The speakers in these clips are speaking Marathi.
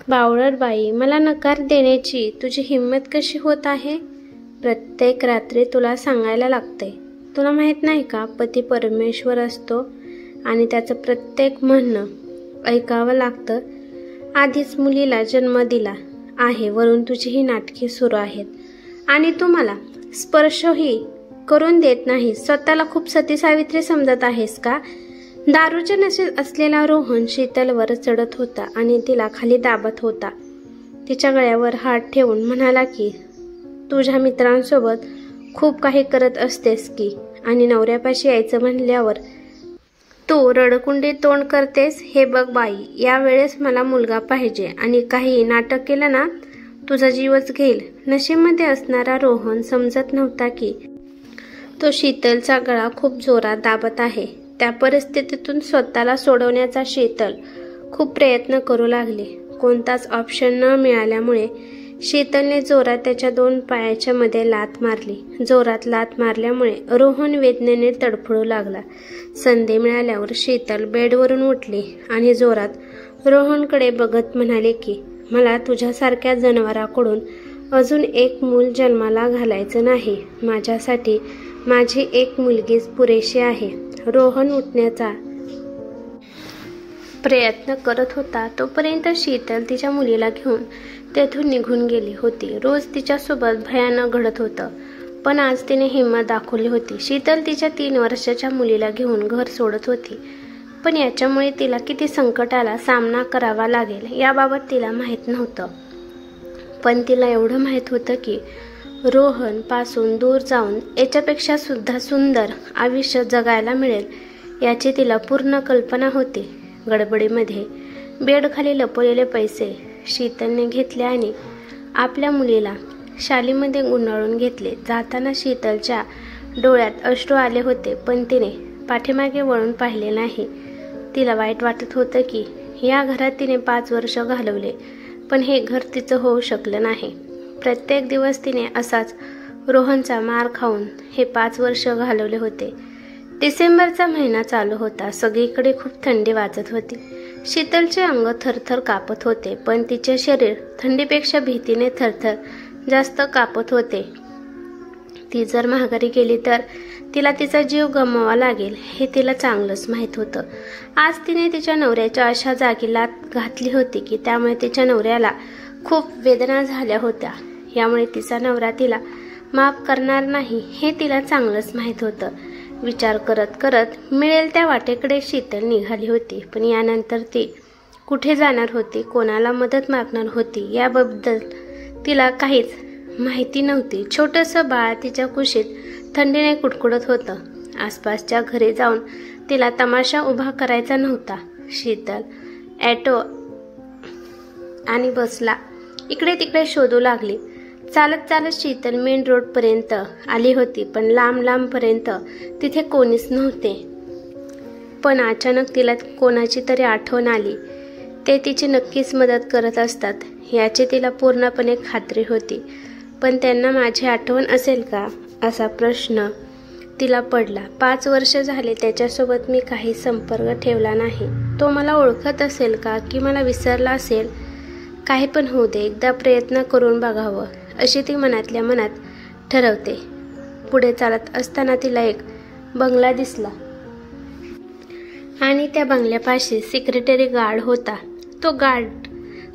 बावळट बाई, मला नकार देण्याची तुझी हिंमत कशी होत आहे? प्रत्येक रात्री तुला सांगायला लागते. तुला माहीत नाही का, पती परमेश्वर असतो आणि त्याचं प्रत्येक म्हणणं ऐकावं लागतं. आधीच मुलीला जन्म दिला आहे, वरून तुझी ही नाटके सुरू आहेत आणि तू मला स्पर्शही करून देत नाही. स्वतःला खूप सती सावित्री समजत आहेस का? दारूच्या नशेत असलेला रोहन शीतलवर चढत होता आणि तिला खाली दाबत होता. तिच्या गळ्यावर हात ठेवून म्हणाला की तुझ्या मित्रांसोबत खूप काही करत असतेस की, आणि नवऱ्यापाशी यायचं म्हणल्यावर तू रडकुंडी तोंड करतेस. हे बघ बाई, यावेळेस मला मुलगा पाहिजे आणि काही नाटक केलं ना तुझा जीवच घेईल. नशेमध्ये असणारा रोहन समजत नव्हता की तो शीतलचा गळा खूप जोरात दाबत आहे. त्या परिस्थितीतून स्वतःला सोडवण्याचा शीतल खूप प्रयत्न करू लागली. कोणताच ऑप्शन न मिळाल्यामुळे शीतलने जोरात त्याच्या 2 पायाच्या मध्ये लात मारली. जोरात लात मारल्यामुळे रोहन वेदनेने तडफडू लागला. संधी मिळाल्यावर शीतल बेडवरून उठली आणि जोरात रोहनकडे बघत म्हणाले की मला तुझ्यासारख्या जनावराकडून अजून एक मूल जन्माला घालायचं नाही. माझ्यासाठी माझी एक मुलगीच पुरेशी आहे. रोहन उठण्याचा प्रयत्न करत होता तोपर्यंत शीतल तिच्या मुलीला घेऊन तेथून निघून गेली होती. रोज तिच्यासोबत भयानक घडत होतं, पण आज तिने हिंमत दाखवली होती. शीतल तिच्या 3 वर्षाच्या मुलीला घेऊन घर सोडत होती, पण याच्यामुळे तिला किती संकटाला सामना करावा लागेल याबाबत तिला माहीत नव्हतं. पण तिला एवढं माहीत होतं की रोहन पासून दूर जाऊन याच्यापेक्षा सुद्धा सुंदर आयुष्य जगायला मिळेल याची तिला पूर्ण कल्पना होती. गडबडीमध्ये बेडखाली लपवलेले पैसे शीतलने घेतले आणि आपल्या मुलीला शालीमध्ये गुंडाळून घेतले. जाताना शीतलच्या डोळ्यात अश्रू आले होते, पण तिने पाठीमागे वळून पाहिले नाही. तिला वाईट वाटत होतं की या घरात तिने 5 वर्ष घालवले, पण हे घर तिचं होऊ शकलं नाही. प्रत्येक दिवस तिने असाच रोहनचा मार खाऊन हे 5 वर्ष घालवले होते. डिसेंबरचा महिना चालू होता. सगळीकडे खूप थंडी वाजत होती. शीतलचे अंग थरथर कापत होते, पण तिचे शरीर थंडीपेक्षा भीतीने थरथर जास्त कापत होते. ती जर माघारी गेली तर तिला तिचा जीव गमवावा लागेल हे तिला चांगलंच माहीत होतं. आज तिने तिच्या नवऱ्याच्या अशा जागी लात घातली होती की त्यामुळे तिच्या नवऱ्याला खूप वेदना झाल्या होत्या. यामुळे तिचा नवरा तिला माफ करणार नाही हे तिला चांगलंच माहीत होतं. विचार करत करत मिळेल त्या वाटेकडे शीतल निघाली होती. पण यानंतर ती कुठे जाणार होती, कोणाला मदत मागणार होती याबद्दल तिला काहीच माहिती नव्हती. छोटंसं बाळ तिच्या कुशीत थंडीने कुडकुडत होतं. आसपासच्या घरी जाऊन तिला तमाशा उभा करायचा नव्हता. शीतल ॲटो आणि बसला इकडे तिकडे शोधू लागली. चालत चालत शीतल मेन रोडपर्यंत आली होती, पण लांब पर्यंत तिथे कोणीच नव्हते. पण अचानक तिला कोणाची तरी आठवण आली. ते तिची नक्कीच मदत करत असतात याची तिला पूर्णपणे खात्री होती. पण त्यांना माझी आठवण असेल का असा प्रश्न तिला पडला. 5 वर्ष झाले त्याच्यासोबत मी काही संपर्क ठेवला नाही. तो मला ओळखत असेल का की मला विसरला असेल? काही पण होऊ दे, एकदा प्रयत्न करून बघावं अशी ती मनातल्या मनात ठरवते. पुढे चालत असताना तिला एक बंगला दिसला आणि त्या बंगल्यापाशी सेक्रेटरी गार्ड होता. तो गार्ड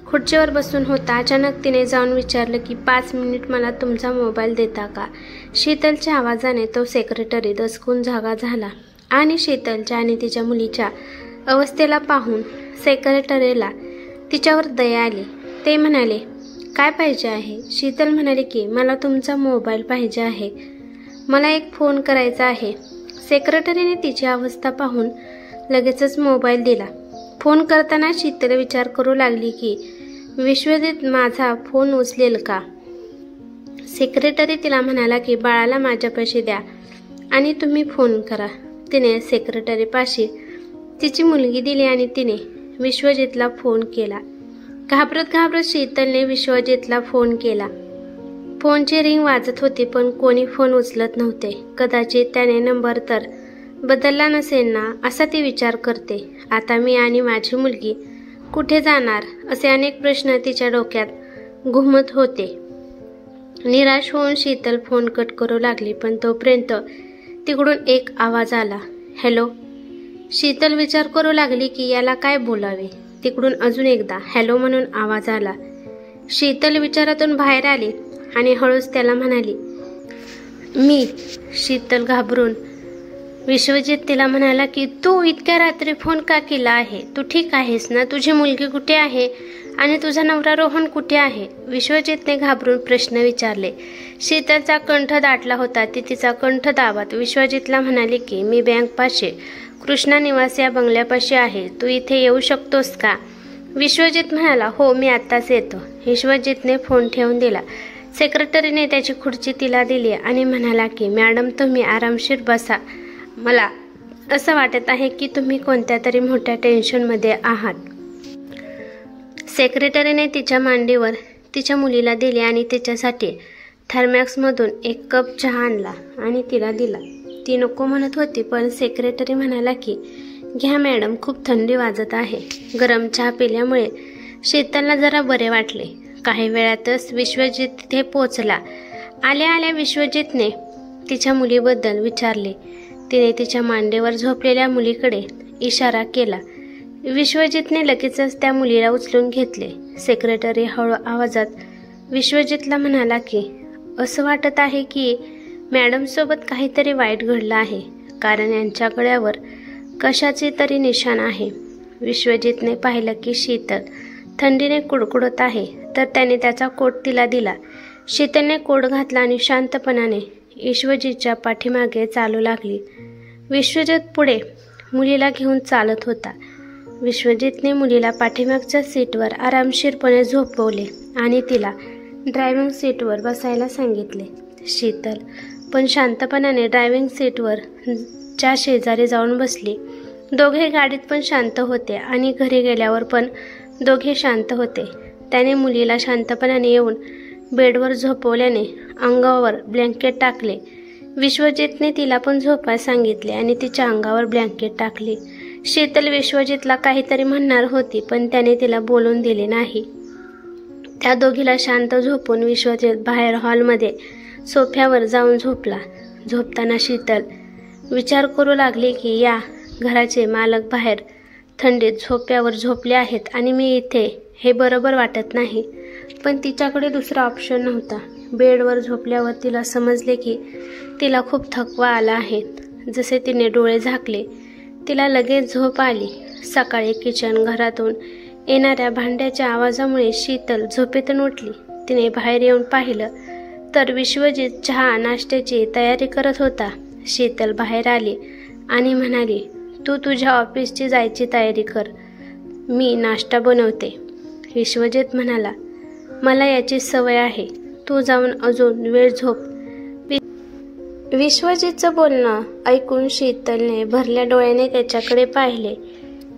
खुर्चीवर बसून होता. अचानक तिने जाऊन विचारलं की 5 मिनिट मला तुमचा मोबाईल देता का? शीतलच्या आवाजाने तो सेक्रेटरी दचकून जागा झाला आणि शीतलच्या आणि तिच्या मुलीच्या अवस्थेला पाहून सेक्रेटरीला तिच्यावर दया आली. ते म्हणाले, काय पाहिजे आहे? शीतल म्हणाली की मला तुमचा मोबाईल पाहिजे आहे, मला एक फोन करायचा आहे. सेक्रेटरीने तिची अवस्था पाहून लगेचच मोबाईल दिला. फोन करताना शीतल विचार करू लागली की विश्वजित माझा फोन उचलेल का? सेक्रेटरी तिला म्हणाला की बाळाला माझ्यापाशी द्या आणि तुम्ही फोन करा. तिने सेक्रेटरीपाशी तिची मुलगी दिली आणि तिने विश्वजितला फोन केला. घाबरत शीतलने विश्वजितला फोन केला. फोनची रिंग वाजत होती, पण कोणी फोन उचलत नव्हते. कदाचित त्याने नंबर तर बदलला नसेल ना असा ती विचार करते. आता मी आणि माझी मुलगी कुठे जाणार असे अनेक प्रश्न तिच्या डोक्यात घुमत होते. निराश होऊन शीतल फोन कट करू लागली, पण तोपर्यंत तिकडून एक आवाज आला. हॅलो. शीतल विचार करू लागली की याला काय बोलावे. तिकडून अजून एकदा हॅलो म्हणून आवाज आला. शीतल विचारातून बाहेर आली आणि हळूच त्याला म्हणाली, मी. शीतल घाबरून विश्वजित तिला म्हणाला की तू इतक्या रात्री फोन का केला आहे? तू ठीक आहेस ना? तुझी मुलगी कुठे आहे आणि तुझा नवरा रोहन कुठे आहे? विश्वजितने घाबरून प्रश्न विचारले. शीतलचा कंठ दाटला होता. ती तिचा कंठ दाबत विश्वजितला म्हणाली की मी बँकपाशी कृष्णा निवास या बंगल्यापाशी आहे. तू इथे येऊ शकतोस का? विश्वजित म्हणाला, हो मी आत्ताच येतो. विश्वजितने फोन ठेवून दिला. सेक्रेटरीने त्याची खुर्ची तिला दिली आणि म्हणाला की मॅडम तुम्ही आरामशीर बसा. मला असं वाटत आहे की तुम्ही कोणत्या तरी मोठ्या टेन्शनमध्ये आहात. सेक्रेटरीने तिच्या मांडीवर तिच्या मुलीला दिले आणि तिच्यासाठी थर्मॅक्समधून एक कप चहा आणला आणि तिला दिला. ती नको म्हणत होती, पण सेक्रेटरी म्हणाला की घ्या मॅडम, खूप थंडी वाजत आहे. गरम चहा पिल्यामुळे शीतलला जरा बरे वाटले. काही वेळातच विश्वजित तिथे पोचला. आल्या आल्या विश्वजितने तिच्या मुलीबद्दल विचारले. तिने तिच्या मांडीवर झोपलेल्या मुलीकडे इशारा केला. विश्वजितने लगेचच त्या मुलीला उचलून घेतले. सेक्रेटरी हळू आवाजात विश्वजितला म्हणाला की असं वाटत आहे की मॅडमसोबत काहीतरी वाईट घडलं आहे, कारण यांच्या गळ्यावर कशाची तरी निशाण आहे. विश्वजितने पाहिलं की शीतल थंडीने कुडकुडत आहे, तर त्याने त्याचा कोट तिला दिला. शीतलने कोट घातला आणि शांतपणाने विश्वजितच्या पाठीमागे चालू लागली. विश्वजित पुढे मुलीला घेऊन चालत होता. विश्वजितने मुलीला पाठीमागच्या सीटवर आरामशीरपणे झोपवले आणि तिला ड्रायव्हिंग सीटवर बसायला सांगितले. शीतल पण शांतपणाने ड्रायव्हिंग सीटवर च्या शेजारी जाऊन बसली. दोघे गाडीत पण शांत होते आणि घरी गेल्यावर पण दोघे शांत होते. त्याने मुलीला शांतपणाने येऊन बेडवर झोपवल्याने अंगावर ब्लँकेट टाकले. विश्वजितने तिला पण झोपाय सांगितले आणि तिच्या अंगावर ब्लँकेट टाकले. शीतल विश्वजितला काहीतरी म्हणणार होती, पण त्याने तिला बोलून दिले नाही. त्या दोघीला शांत झोपून विश्वजित बाहेर हॉलमध्ये सोफ्यावर जाऊन झोपला. झोपताना शीतल विचार करू लागली की या घराचे मालक बाहेर थंडीत झोप्यावर झोपले आहेत आणि मी इथे, हे बरोबर वाटत नाही. पण तिच्याकडे दुसरा ऑप्शन नव्हता. बेडवर झोपल्यावर तिला समजले की तिला खूप थकवा आला आहे. जसे तिने डोळे झाकले तिला लगेच झोप आली. सकाळी किचन घरातून येणाऱ्या भांड्याच्या आवाजामुळे शीतल झोपेतून उठली. तिने बाहेर येऊन पाहिलं तर विश्वजित चहा नाश्त्याची तयारी करत होता. शीतल बाहेर आली आणि म्हणाली, तू तुझ्या ऑफिसची जायची तयारी कर, मी नाश्ता बनवते. विश्वजित म्हणाला, मला याची सवय आहे, तू जाऊन अजून वेळ झोप. विश्वजितचं बोलणं ऐकून शीतलने भरल्या डोळ्याने त्याच्याकडे पाहिले.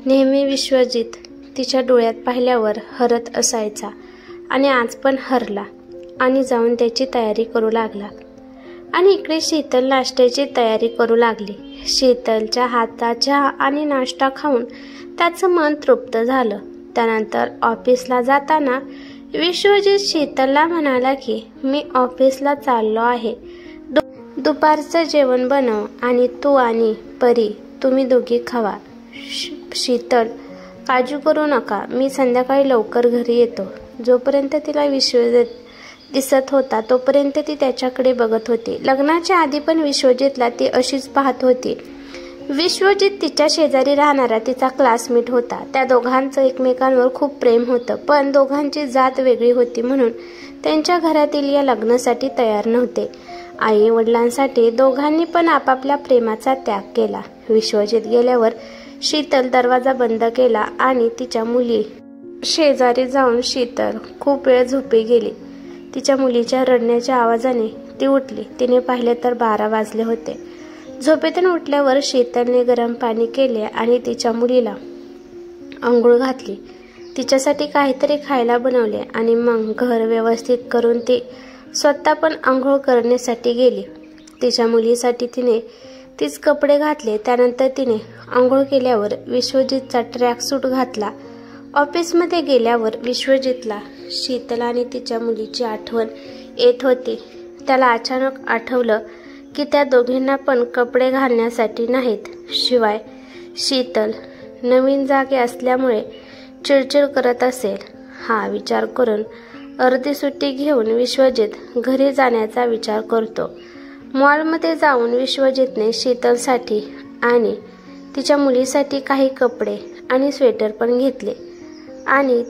नेहमी विश्वजित तिच्या डोळ्यात पाहिल्यावर हरत असायचा आणि आज पण हरला आणि जाऊन त्याची तयारी करू लागला. आणि इकडे शीतल नाश्त्याची तयारी करू लागली. शीतलच्या हाताच्या आणि नाश्ता खाऊन त्याचं मन तृप्त झालं. त्यानंतर ऑफिसला जाताना विश्वजित शीतलला म्हणाला की मी ऑफिसला चाललो आहे, दुपारचं जेवण बनव आणि तू आणि परी तुम्ही दोघी खावा. शीतल, काळजी करू नका, मी संध्याकाळी लवकर घरी येतो. जोपर्यंत तिला विश्वजित दिसत होता तोपर्यंत ती त्याच्याकडे बघत होती. लग्नाच्या आधी पण विश्वजितला ती अशीच पाहत होती. विश्वजित तिच्या शेजारी राहणारा तिचा क्लासमेट होता. त्या दोघांचं एकमेकांवर खूप प्रेम होतं, पण दोघांची जात वेगळी होती म्हणून त्यांच्या घरातील या लग्नासाठी तयार नव्हते. आई वडिलांसाठी दोघांनी पण आपापल्या प्रेमाचा त्याग केला. विश्वजित गेल्यावर शीतल दरवाजा बंद केला आणि तिच्या मुली शेजारी जाऊन शीतल खूप वेळ झोपी गेली. तिच्या मुलीच्या रडण्याच्या आवाजाने ती उठली. तिने पाहिले तर 12 वाजले होते. झोपेतून उठल्यावर शीतलने गरम पाणी केले आणि तिच्या मुलीला अंघोळ घातली. तिच्यासाठी काहीतरी खायला बनवले आणि मग घर व्यवस्थित करून ती स्वतः पण अंघोळ करण्यासाठी गेली. तिच्या मुलीसाठी तिने तीच कपडे घातले. त्यानंतर तिने अंघोळ केल्यावर विश्वजितचा ट्रॅक सूट घातला. ऑफिसमध्ये गेल्यावर विश्वजितला शीतल आणि तिच्या मुलीची आठवण येत होती. त्याला अचानक आठवलं की त्या दोघींना पण कपडे घालण्यासाठी नाहीत. शिवाय शीतल नवीन जागे असल्यामुळे चिडचिड करत असेल. हा विचार करून अर्धी सुट्टी घेऊन विश्वजित घरी जाण्याचा विचार करतो. मॉलमध्ये जाऊन विश्वजितने शीतलसाठी आणि तिच्या मुलीसाठी काही कपडे आणि स्वेटर पण घेतले आणि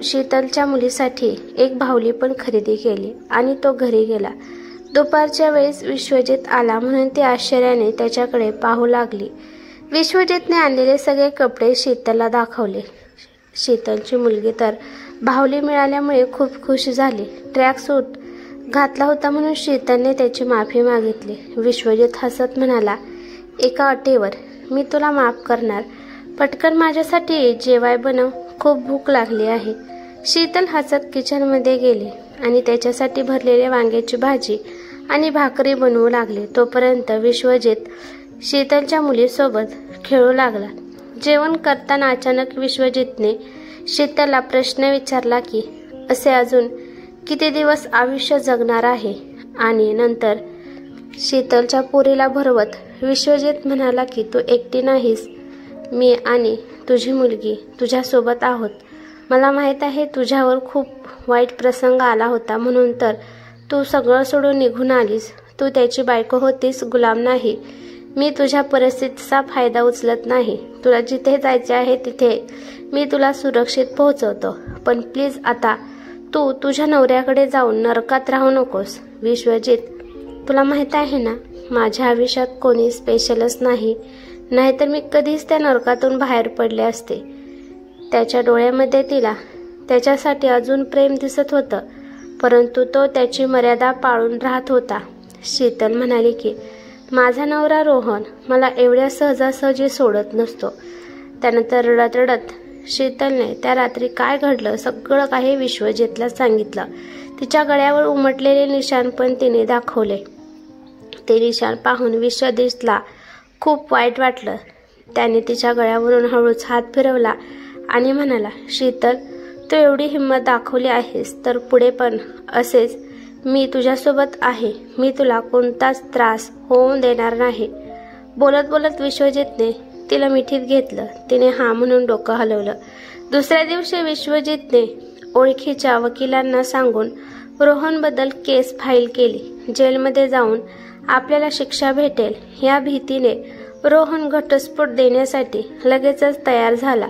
शीतलच्या मुलीसाठी एक बाहुली पण खरेदी केली आणि तो घरी गेला. दुपारच्या वेळेस विश्वजित आला म्हणून ती आश्चर्याने त्याच्याकडे पाहू लागली. विश्वजितने आणलेले सगळे कपडे शीतलला दाखवले. शीतलची मुलगी तर बाहुली मिळाल्यामुळे खूप खुश झाली. ट्रॅक सूट घातला होता म्हणून शीतलने त्याची माफी मागितली. विश्वजित हसत म्हणाला, एका अटीवर मी तुला माफ करणार. पटकन माझ्यासाठी जेवाय बनव, खूप भूक लागली आहे. शीतल हसत किचनमध्ये गेली आणि त्याच्यासाठी भरलेले वांग्याची भाजी आणि भाकरी बनवू लागले. तोपर्यंत विश्वजित शीतलच्या मुलीसोबत खेळू लागला. जेवण करताना अचानक विश्वजितने शीतलला प्रश्न विचारला की असे अजून किती दिवस आयुष्य जगणार आहे. आणि नंतर शीतलच्या पोरीला भरवत विश्वजित म्हणाला की तू एकटी नाहीस, मी आणि तुझी मुलगी तुझ्यासोबत आहोत. मला माहीत आहे तुझ्यावर खूप वाईट प्रसंग आला होता म्हणून तर तू सगळं सोडून निघून आलीस. तू त्याची बायको होतीस, गुलाम नाही. मी तुझ्या परिस्थितीचा फायदा उचलत नाही. तुला जिथे जायचे आहे तिथे मी तुला सुरक्षित पोहोचवतो. पण प्लीज आता तू तुझ्या नवऱ्याकडे जाऊन नरकात राहू नकोस. विश्वजित, तुला माहीत आहे ना, माझ्या आयुष्यात कोणी स्पेशलच नाही, नाहीतर मी कधीच त्या नरकातून बाहेर पडले असते. त्याच्या डोळ्यामध्ये तिला त्याच्यासाठी अजून प्रेम दिसत होतं, परंतु तो त्याची मर्यादा पाळून राहत होता. शीतल म्हणाली की माझा नवरा रोहन मला एवढ्या सहजासहजी सोडत नसतो. त्यानंतर रडत रडत शीतलने त्या रात्री काय घडलं सगळं काही विश्वजितला सांगितलं. तिच्या गळ्यावर उमटलेले निशाण पण तिने दाखवले. ते निशाण पाहून विश्वजितला खूप वाईट वाटलं. त्याने तिच्या गळ्यावरून हळूच हात फिरवला आणि म्हणाला, शीतल, तू एवढी हिंमत दाखवली आहेस तर पुढे पण असेच मी तुझ्यासोबत आहे. मी तुला कोणताच त्रास होऊन देणार नाही. बोलत बोलत विश्वजितने तिला मिठीत घेतलं. तिने हा म्हणून डोकं हलवलं. दुसऱ्या दिवशी विश्वजितने ओळखीच्या वकिलांना सांगून रोहनबद्दल केस फाईल केली. जेलमध्ये जाऊन आपल्याला शिक्षा भेटेल या भीतीने रोहन घटस्फोट देण्यासाठी लगेचच तयार झाला.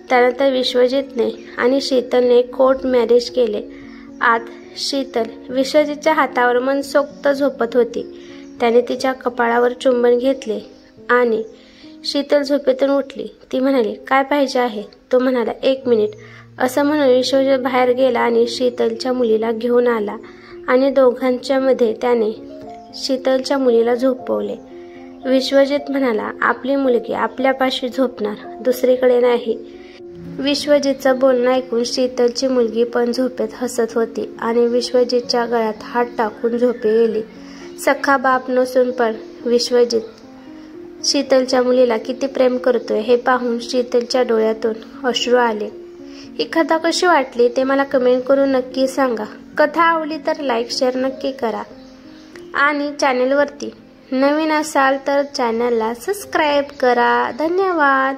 त्यानंतर विश्वजितने आणि शीतलने कोर्ट मॅरेज केले. आत शीतल विश्वजितच्या हातावर मनसोक्त झोपत होती. त्याने तिच्या कपाळावर चुंबन घेतले आणि शीतल झोपेतून उठली. ती म्हणाली, काय पाहिजे आहे? तो म्हणाला, 1 मिनिट. असं म्हणून विश्वजित बाहेर गेला आणि शीतलच्या मुलीला घेऊन आला आणि दोघांच्या मध्ये त्याने शीतलच्या मुलीला झोपवले. विश्वजित म्हणाला, आपली मुलगी आपल्यापाशी झोपणार, दुसरीकडे नाही. विश्वजितचं बोलणं ऐकून शीतलची मुलगी पण झोपेत हसत होती आणि विश्वजितच्या गळ्यात हात टाकून झोपे गेली. सख्खा बाप नसून पण विश्वजित शीतलच्या मुलीला किती प्रेम करतोय हे पाहून शीतलच्या डोळ्यातून अश्रू आले. ही कथा कशी वाटली ते मला कमेंट करून नक्की सांगा. कथा आवडली तर लाईक शेअर नक्की करा आणि चॅनलवरती नवीन असाल तर चॅनलला सबस्क्राईब करा. धन्यवाद.